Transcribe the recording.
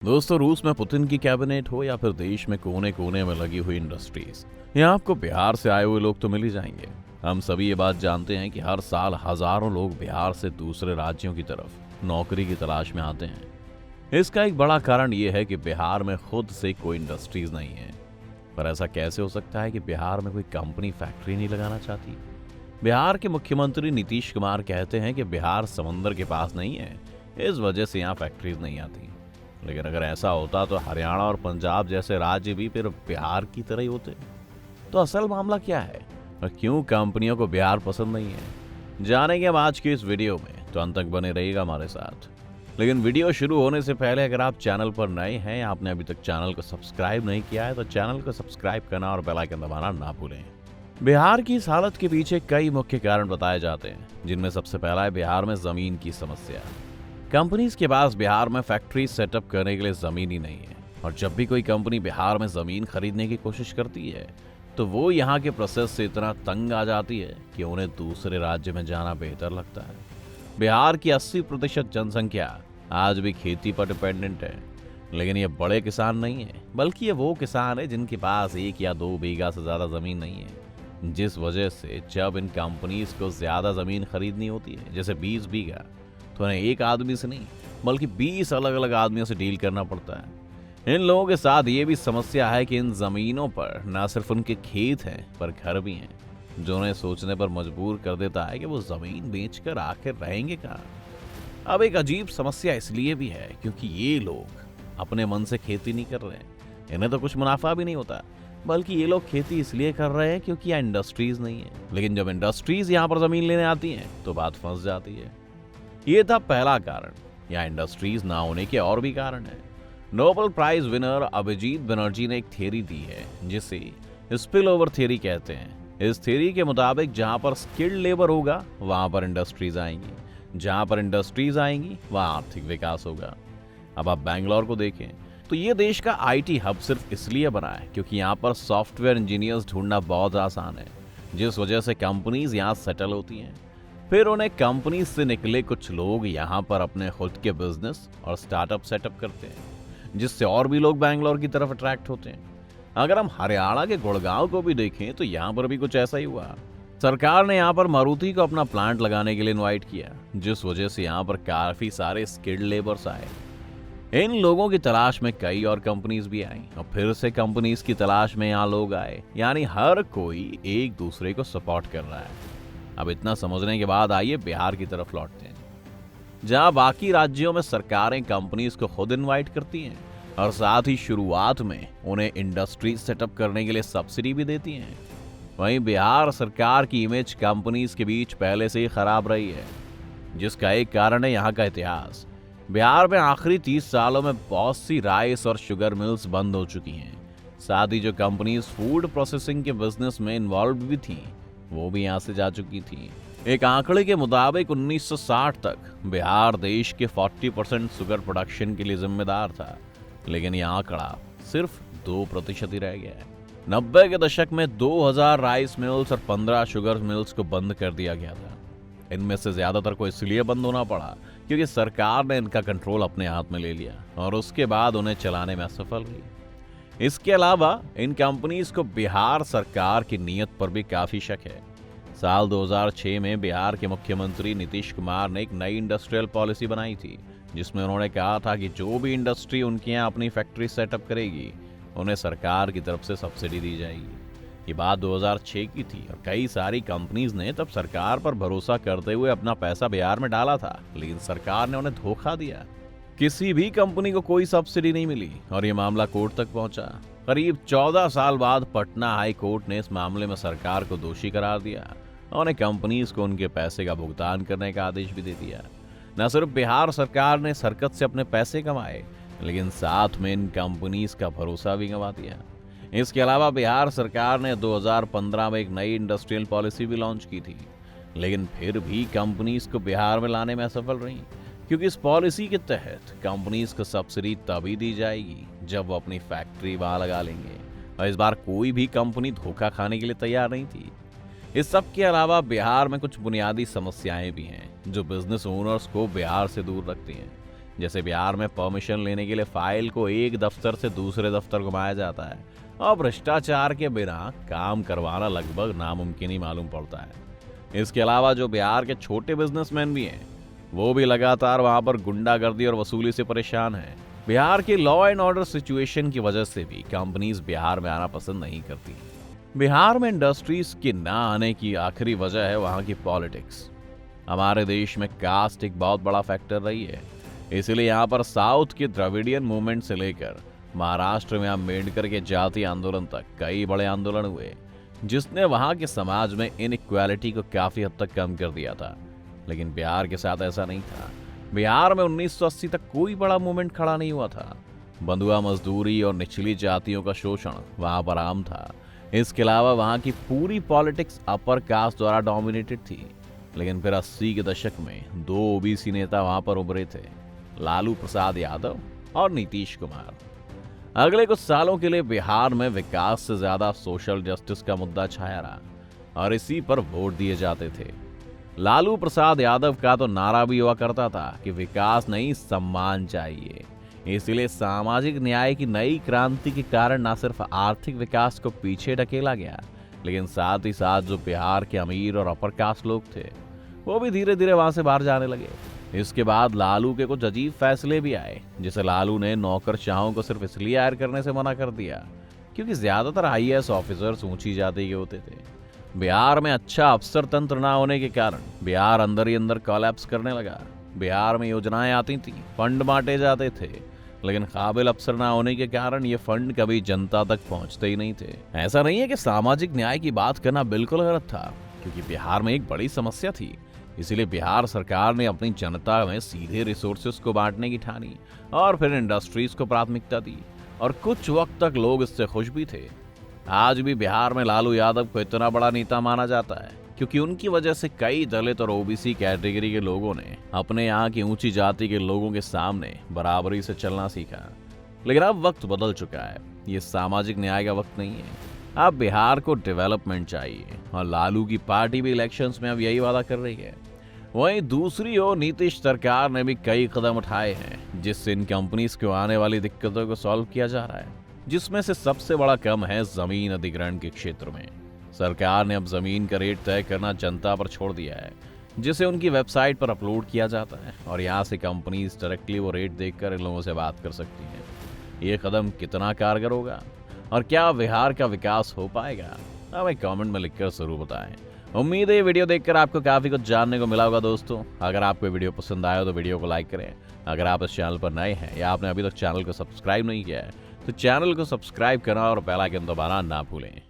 दोस्तों, रूस में पुतिन की कैबिनेट हो या फिर देश में कोने कोने में लगी हुई इंडस्ट्रीज, यहाँ आपको बिहार से आए हुए लोग तो मिल ही जाएंगे। हम सभी ये बात जानते हैं कि हर साल हजारों लोग बिहार से दूसरे राज्यों की तरफ नौकरी की तलाश में आते हैं। इसका एक बड़ा कारण ये है कि बिहार में खुद से कोई इंडस्ट्रीज नहीं है। पर ऐसा कैसे हो सकता है कि बिहार में कोई कंपनी फैक्ट्री नहीं लगाना चाहती? बिहार के मुख्यमंत्री नीतीश कुमार कहते हैं कि बिहार समंदर के पास नहीं है, इस वजह से यहाँ फैक्ट्रीज नहीं आती। लेकिन अगर ऐसा होता तो हरियाणा और पंजाब जैसे राज्य भी फिर बिहार की तरह ही होते। तो असल मामला क्या है और क्यों कंपनियों को बिहार पसंद नहीं है, जानेंगे हम आज की इस वीडियो में। तो अंत तक बने रहिएगा हमारे साथ। लेकिन वीडियो शुरू होने से पहले अगर आप चैनल पर नए हैं या आपने अभी तक चैनल को सब्सक्राइब नहीं किया है तो चैनल को सब्सक्राइब करना और बेल आइकन दबाना ना भूलें। बिहार की इस हालत के पीछे कई मुख्य कारण बताए जाते हैं, जिनमें सबसे पहला है बिहार में जमीन की समस्या। कंपनीज के पास बिहार में फैक्ट्री सेटअप करने के लिए जमीन ही नहीं है, और जब भी कोई कंपनी बिहार में जमीन खरीदने की कोशिश करती है तो वो यहाँ के प्रोसेस से इतना तंग आ जाती है कि उन्हें दूसरे राज्य में जाना बेहतर लगता है। बिहार की 80% जनसंख्या आज भी खेती पर डिपेंडेंट है, लेकिन ये बड़े किसान नहीं है, बल्कि ये वो किसान है जिनके पास 1 या 2 बीघा से ज्यादा जमीन नहीं है। जिस वजह से जब इन कंपनीज को ज्यादा जमीन खरीदनी होती है, जैसे 20 बीघा, तो उन्हें एक आदमी से नहीं बल्कि 20 अलग अलग आदमियों से डील करना पड़ता है। इन लोगों के साथ ये भी समस्या है कि इन जमीनों पर न सिर्फ उनके खेत हैं पर घर भी हैं, जो उन्हें सोचने पर मजबूर कर देता है कि वो जमीन बेचकर आखिर रहेंगे कहाँ। अब एक अजीब समस्या इसलिए भी है क्योंकि ये लोग अपने मन से खेती नहीं कर रहे हैं, इन्हें तो कुछ मुनाफा भी नहीं होता, बल्कि ये लोग खेती इसलिए कर रहे हैं क्योंकि यहाँ इंडस्ट्रीज नहीं है। लेकिन जब इंडस्ट्रीज यहाँ पर जमीन लेने आती हैं तो बात फंस जाती है। ये था पहला कारण। यहाँ इंडस्ट्रीज ना होने के और भी कारण है। Nobel prize winner Abhijit Banerjee ने एक थ्योरी दी है जिसे स्पिल ओवर थ्योरी कहते हैं। इस थ्योरी के मुताबिक जहां पर स्किल्ड लेबर होगा वहां पर इंडस्ट्रीज आएंगी, जहां पर इंडस्ट्रीज आएंगी वहां आर्थिक विकास होगा। अब आप बैंगलोर को देखें तो ये देश का आईटी हब सिर्फ इसलिए बना है क्योंकि यहाँ पर सॉफ्टवेयर इंजीनियर्स ढूंढना बहुत आसान है, जिस वजह से कंपनीज यहाँ सेटल होती हैं। फिर उन्हें कंपनी से निकले कुछ लोग यहाँ पर अपने खुद के बिजनेस और स्टार्टअप सेटअप करते हैं, जिससे और भी लोग बैंगलोर की तरफ अट्रैक्ट होते हैं। अगर हम हरियाणा के गुड़गांव को भी देखें तो यहाँ पर भी कुछ ऐसा ही हुआ। सरकार ने यहाँ पर मारुति को अपना प्लांट लगाने के लिए इनवाइट किया, जिस वजह से यहाँ पर काफी सारे स्किल्ड लेबर्स आए। इन लोगों की तलाश में कई और कंपनीज भी आई और फिर से कंपनीज की तलाश में यहाँ लोग आए, यानी हर कोई एक दूसरे को सपोर्ट कर रहा है। अब इतना समझने के बाद आइए बिहार की तरफ लौटते हैं, जहां बाकी राज्यों में सरकारें कंपनीज को खुद इनवाइट करती हैं और साथ ही शुरुआत में उन्हें इंडस्ट्री सेटअप करने के लिए सब्सिडी भी देती हैं। वहीं बिहार सरकार की इमेज कंपनीज के बीच पहले से ही खराब रही है, जिसका एक कारण है यहाँ का इतिहास। बिहार में आखिरी 30 सालों में बहुत सी राइस और शुगर मिल्स बंद हो चुकी हैं। साथ ही जो कंपनीज फूड प्रोसेसिंग के बिजनेस में इन्वॉल्व भी थी वो भी यहाँ से जा चुकी थी। एक आंकड़े के मुताबिक 1960 तक बिहार देश के 40% शुगर प्रोडक्शन के लिए जिम्मेदार था, लेकिन यह आंकड़ा सिर्फ 2% ही रह गया है। 90 के दशक में 2000 राइस मिल्स और 15 शुगर मिल्स को बंद कर दिया गया था। इनमें से ज्यादातर को इसलिए बंद होना पड़ा क्योंकि सरकार ने इनका कंट्रोल अपने हाथ में ले लिया और उसके बाद उन्हें चलाने में असफल रही। इसके अलावा इन कंपनीज को बिहार सरकार की नीयत पर भी काफी शक है। साल 2006 में बिहार के मुख्यमंत्री नीतीश कुमार ने एक नई इंडस्ट्रियल पॉलिसी बनाई थी, जिसमें उन्होंने कहा था कि जो भी इंडस्ट्री उनके यहाँ अपनी फैक्ट्री सेटअप करेगी उन्हें सरकार की तरफ से सब्सिडी दी जाएगी। ये बात 2006 की थी और कई सारी कंपनीज ने तब सरकार पर भरोसा करते हुए अपना पैसा बिहार में डाला था, लेकिन सरकार ने उन्हें धोखा दिया। किसी भी कंपनी को कोई सब्सिडी नहीं मिली और ये मामला कोर्ट तक पहुंचा। करीब 14 साल बाद पटना हाई कोर्ट ने इस मामले में सरकार को दोषी करार दिया और उन्हें कंपनीज को उनके पैसे का भुगतान करने का आदेश भी दे दिया। न सिर्फ बिहार सरकार ने हरकत से अपने पैसे कमाए, लेकिन साथ में इन कंपनीज का भरोसा भी गंवा दिया। इसके अलावा बिहार सरकार ने 2015 में एक नई इंडस्ट्रियल पॉलिसी भी लॉन्च की थी, लेकिन फिर भी कंपनीज को बिहार में लाने में असफल रही, क्योंकि इस पॉलिसी के तहत कंपनीज को सब्सिडी तभी दी जाएगी जब वो अपनी फैक्ट्री वहां लगा लेंगे, और इस बार कोई भी कंपनी धोखा खाने के लिए तैयार नहीं थी। इस सब के अलावा बिहार में कुछ बुनियादी समस्याएं भी हैं जो बिजनेस ओनर्स को बिहार से दूर रखती हैं। जैसे बिहार में परमिशन लेने के लिए फाइल को एक दफ्तर से दूसरे दफ्तर घुमाया जाता है और भ्रष्टाचार के बिना काम करवाना लगभग नामुमकिन ही मालूम पड़ता है। इसके अलावा जो बिहार के छोटे बिजनेसमैन भी हैं, वो भी लगातार वहां पर गुंडागर्दी और वसूली से परेशान हैं। बिहार की लॉ एंड ऑर्डर सिचुएशन की वजह से भी कंपनीज बिहार में आना पसंद नहीं करती। बिहार में इंडस्ट्रीज के ना आने की आखिरी वजह है वहां की पॉलिटिक्स। हमारे देश में कास्ट एक बहुत बड़ा फैक्टर रही है, इसलिए यहाँ पर साउथ के द्रविडियन मूवमेंट से लेकर महाराष्ट्र में अम्बेडकर के जातीय आंदोलन तक कई बड़े आंदोलन हुए, जिसने वहां के समाज में इनइक्वालिटी को काफी हद तक कम कर दिया था। लेकिन बिहार के साथ ऐसा नहीं था। बिहार में 1980 तक कोई बड़ा मूवमेंट खड़ा नहीं हुआ था। बंधुआ मजदूरी और निचली जातियों का शोषण वहां पर आम था। इसके अलावा वहां की पूरी पॉलिटिक्स अपर कास्ट द्वारा डोमिनेटेड थी। लेकिन फिर 80 के दशक में 2 ओबीसी नेता वहां पर उभरे थे, लालू प्रसाद यादव और नीतीश कुमार। अगले कुछ सालों के लिए बिहार में विकास से ज्यादा सोशल जस्टिस का मुद्दा छाया रहा और इसी पर वोट दिए जाते थे। लालू प्रसाद यादव का तो नारा भी हुआ करता था कि विकास नहीं, सम्मान चाहिए। इसलिए सामाजिक न्याय की नई क्रांति के कारण न सिर्फ आर्थिक विकास को पीछे ढकेला गया, लेकिन साथ ही साथ जो बिहार के अमीर और अपर कास्ट लोग थे, वो भी धीरे धीरे वहां से बाहर जाने लगे। इसके बाद लालू के कुछ अजीब फैसले भी आए, जैसे लालू ने नौकरशाहों को सिर्फ इसलिए हायर करने से मना कर दिया क्योंकि ज्यादातर आईएएस ऑफिसर्स ऊंची जाति के होते थे। बिहार में अच्छा अफसर तंत्र ना होने के कारण बिहार अंदर ही अंदर कोलैप्स करने लगा। बिहार में योजनाएं आती थी, फंड बांटे जाते थे, लेकिन काबिल अफसर ना होने के कारण ये फंड कभी जनता तक पहुंचते ही नहीं थे। ऐसा नहीं है कि सामाजिक न्याय की बात करना बिल्कुल गलत था, क्योंकि बिहार में एक बड़ी समस्या थी। इसीलिए बिहार सरकार ने अपनी जनता में सीधे रिसोर्सेस को बांटने की ठानी और फिर इंडस्ट्रीज को प्राथमिकता दी, और कुछ वक्त तक लोग इससे खुश भी थे। आज भी बिहार में लालू यादव को इतना बड़ा नेता माना जाता है क्योंकि उनकी वजह से कई दलित और ओबीसी कैटेगरी के लोगों ने अपने यहाँ की ऊंची जाति के लोगों के सामने बराबरी से चलना सीखा। लेकिन अब वक्त बदल चुका है, ये सामाजिक न्याय का वक्त नहीं है। अब बिहार को डेवलपमेंट चाहिए और लालू की पार्टी भी इलेक्शंस में अब यही वादा कर रही है। वहीं दूसरी ओर नीतीश सरकार ने भी कई कदम उठाए हैं जिससे इन कंपनीज को आने वाली दिक्कतों को सॉल्व किया जा रहा है, जिसमें से सबसे बड़ा कम है जमीन अधिग्रहण के क्षेत्र में। सरकार ने अब जमीन का रेट तय करना जनता पर छोड़ दिया है, जिसे उनकी वेबसाइट पर अपलोड किया जाता है और यहाँ से कंपनीज डायरेक्टली वो रेट देखकर इन लोगों से बात कर सकती हैं। ये कदम कितना कारगर होगा और क्या बिहार का विकास हो पाएगा, हमें कमेंट में लिखकर जरूर बताएं। उम्मीद है ये वीडियो देखकर आपको काफी कुछ जानने को मिला होगा। दोस्तों, अगर आपको वीडियो पसंद आया तो वीडियो को लाइक करें। अगर आप इस चैनल पर नए हैं या आपने अभी तक चैनल को सब्सक्राइब नहीं किया है तो चैनल को सब्सक्राइब करना और बेल आइकन दबाना ना भूलें।